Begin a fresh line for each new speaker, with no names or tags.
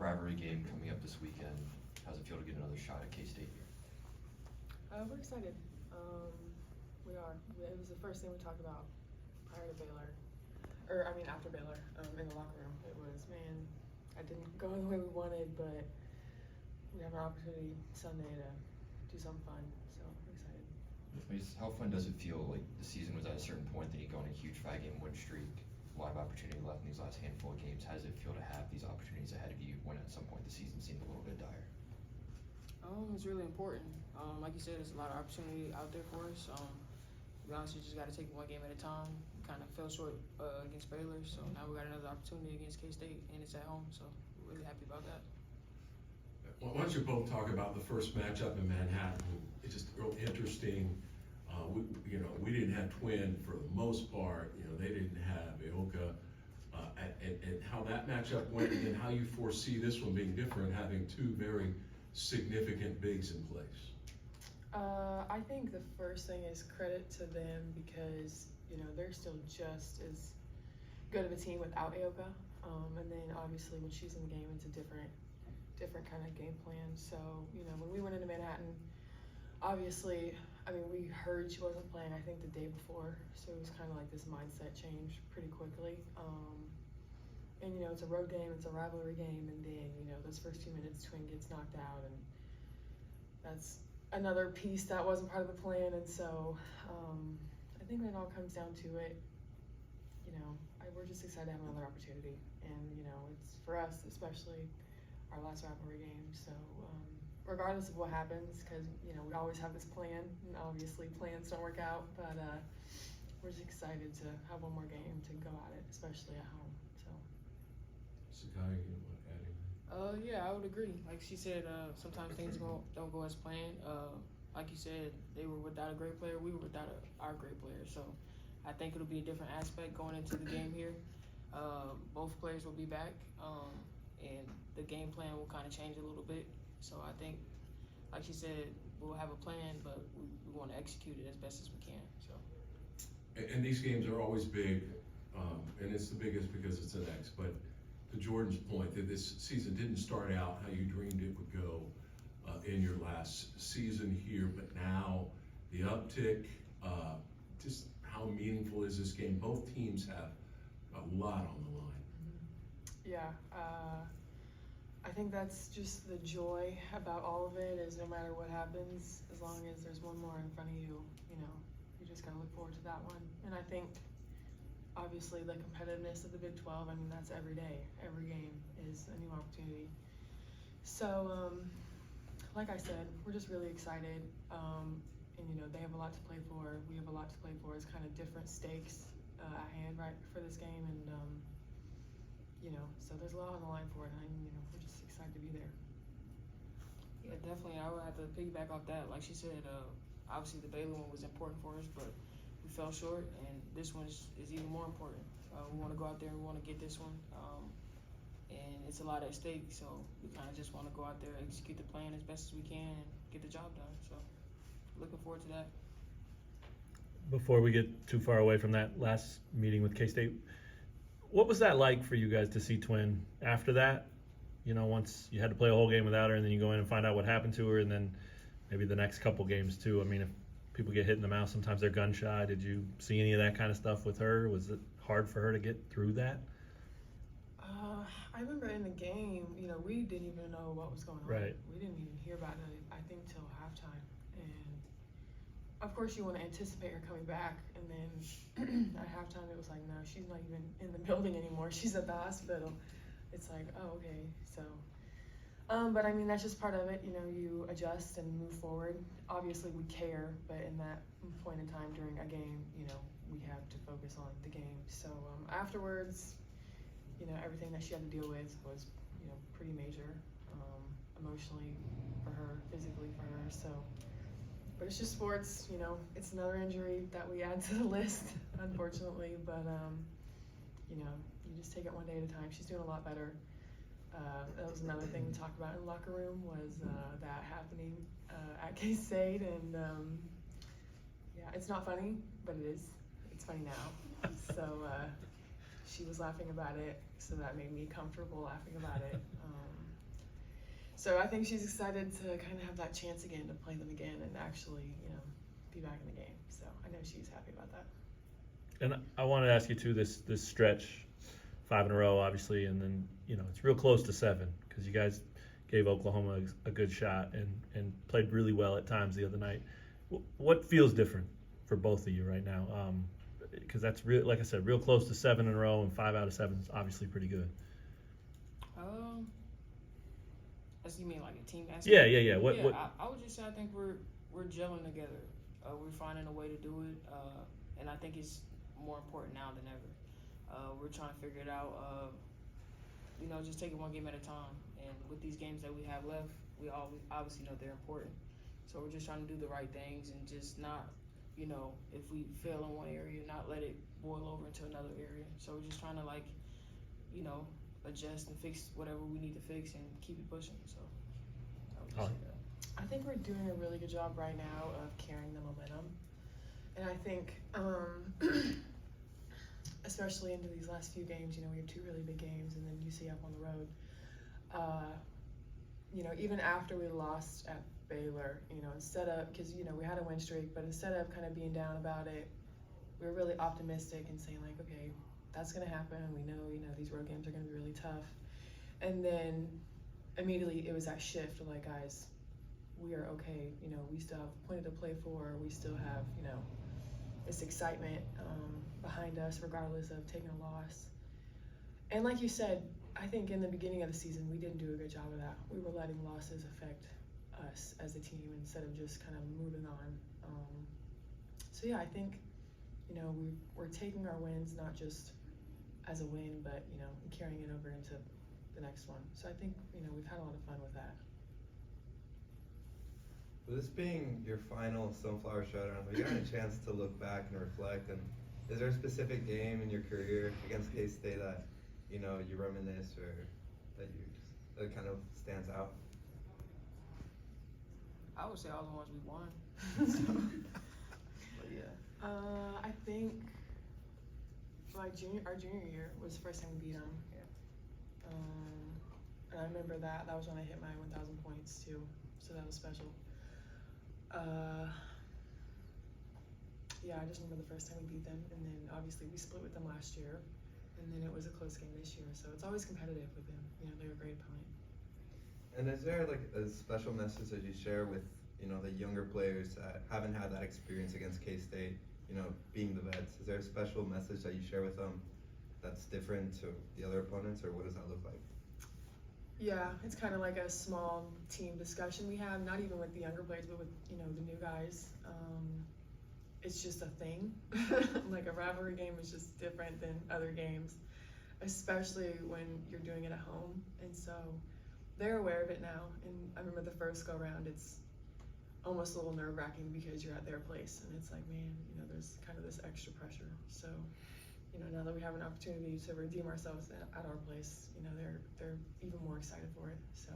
rivalry game coming up this weekend. How's it feel to get another shot at K-State here?
We're excited. We are. It was the first thing we talked about prior to Baylor, after Baylor, in the locker room. It was, man, I didn't go the way we wanted, but we have an opportunity Sunday to do something fun, so I'm excited.
How fun does it feel like the season was at a certain point, then you go on a huge 5-game win streak, a lot of opportunity left in these last handful of games. How does it feel to have these opportunities ahead of you when at some point the season seemed a little bit dire?
It's really important. Like you said, there's a lot of opportunity out there for us. To be honest, you just got to take one game at a time. We kind of fell short against Baylor, so now we got another opportunity against K-State, and it's at home, so we're really happy about that.
Well, why don't you both talk about the first matchup in Manhattan? It's just real interesting. We didn't have Twin for the most part. They didn't have Ioka, and how that matchup went, and how you foresee this one being different, having two very significant bigs in place.
I think the first thing is credit to them because, they're still just as good of a team without Ioka. And then obviously when she's in the game, it's a different kind of game plan. So, when we went into Manhattan, obviously, we heard she wasn't playing, I think, the day before. So it was kind of like this mindset change pretty quickly. And, it's a road game, it's a rivalry game, and then, those first 2 minutes, Twin gets knocked out, and that's another piece that wasn't part of the plan. And so I think when it all comes down to it, we're just excited to have another opportunity. And, it's for us, especially our last rivalry game. So regardless of what happens, because, we always have this plan, and obviously plans don't work out, but we're just excited to have one more game to go at it, especially at home.
Zakiyah, you want to add anything?
Yeah, I would agree. Like she said, sometimes things don't go as planned. Like you said, they were without a great player. We were without our great player. So I think it'll be a different aspect going into the game here. Both players will be back, and the game plan will kind of change a little bit. So I think, like she said, we'll have a plan, but we want to execute it as best as we can. So.
And these games are always big, and it's the biggest because it's an X. But to Jordan's point, that this season didn't start out how you dreamed it would go in your last season here, but now the uptick, just how meaningful is this game? Both teams have a lot on the line.
Yeah, I think that's just the joy about all of it, is no matter what happens, as long as there's one more in front of you, you just gotta look forward to that one. And I think, obviously, the competitiveness of the Big 12, that's every day. Every game is a new opportunity. So, like I said, we're just really excited. And, they have a lot to play for. We have a lot to play for. It's kind of different stakes at hand, right, for this game. And, so there's a lot on the line for it. And, we're just excited to be there.
Yeah, definitely. I would have to piggyback off that. Like she said, obviously the Baylor one was important for us, but we fell short, and this one is even more important. We want to go out there and we want to get this one, and it's a lot at stake, so we kind of just want to go out there, execute the plan as best as we can, and get the job done. So looking forward to that.
Before we get too far away from that last meeting with K-State, what was that like for you guys to see Twin after that? Once you had to play a whole game without her, and then you go in and find out what happened to her, and then maybe the next couple games too. If people get hit in the mouth, sometimes they're gun shy. Did you see any of that kind of stuff with her? Was it hard for her to get through that?
I remember in the game, we didn't even know what was going on.
Right.
We didn't even hear about it, I think, till halftime. And of course, you want to anticipate her coming back. And then at halftime, it was like, no, she's not even in the building anymore. She's at the hospital. It's like, oh, okay. So, but that's just part of it. You adjust and move forward. Obviously, we care, but in that point in time during a game, we have to focus on the game. So afterwards, everything that she had to deal with was, pretty major, emotionally for her, physically for her. So, but it's just sports. It's another injury that we add to the list, unfortunately. But you just take it one day at a time. She's doing a lot better. That was another thing we talked about in the locker room, was that happening at K-State, and yeah, it's not funny, but it is. It's funny now. So she was laughing about it, so that made me comfortable laughing about it. So I think she's excited to kind of have that chance again to play them again and actually, be back in the game. So I know she's happy about that.
And I wanted to ask you too, this stretch, 5 in a row, obviously, and then it's real close to 7 because you guys gave Oklahoma a good shot and played really well at times the other night. What feels different for both of you right now? Because that's real, like I said, real close to 7 in a row, and 5 out of 7 is obviously pretty good.
As you mean like a team aspect?
Yeah. What?
I would just say I think we're gelling together. We're finding a way to do it, and I think it's more important now than ever. We're trying to figure it out. Just take it one game at a time. And with these games that we have left, we obviously know they're important. So we're just trying to do the right things and just not, if we fail in one area, not let it boil over into another area. So we're just trying to adjust and fix whatever we need to fix and keep it pushing. So I would just say that.
I think we're doing a really good job right now of carrying the momentum. And I think, especially into these last few games, we have 2 really big games and then UCF on the road. Even after we lost at Baylor, instead of, because, we had a win streak, but instead of kind of being down about it, we were really optimistic and saying like, okay, that's going to happen. We know, these road games are going to be really tough. And then immediately it was that shift of like, guys, we are okay. We still have plenty to play for. We still have, this excitement behind us, regardless of taking a loss. And like you said, I think in the beginning of the season, we didn't do a good job of that. We were letting losses affect us as a team instead of just kind of moving on. So yeah, I think, we're taking our wins not just as a win, but, carrying it over into the next one. So I think, we've had a lot of fun with that.
With this being your final Sunflower Showdown, have you gotten a chance to look back and reflect? And is there a specific game in your career against K-State that, you reminisce or that kind of stands out?
I would say all the ones we won. But yeah.
I think our junior year was the first time we beat them.
Yeah.
And I remember that was when I hit my 1,000 points too, so that was special. Yeah, I just remember the first time we beat them, and then obviously we split with them last year, and then it was a close game this year, so it's always competitive with them. They're a great opponent.
And is there like a special message that you share with, the younger players that haven't had that experience against K-State, being the vets? Is there a special message that you share with them that's different to the other opponents, or what does that look like?
Yeah, it's kind of like a small team discussion we have, not even with the younger players, but with, the new guys. It's just a thing. Like a rivalry game is just different than other games, especially when you're doing it at home. And so they're aware of it now. And I remember the first go round, it's almost a little nerve wracking because you're at their place. And it's like, man, there's kind of this extra pressure. So, now that we have an opportunity to redeem ourselves at our place, they're even more excited for it. So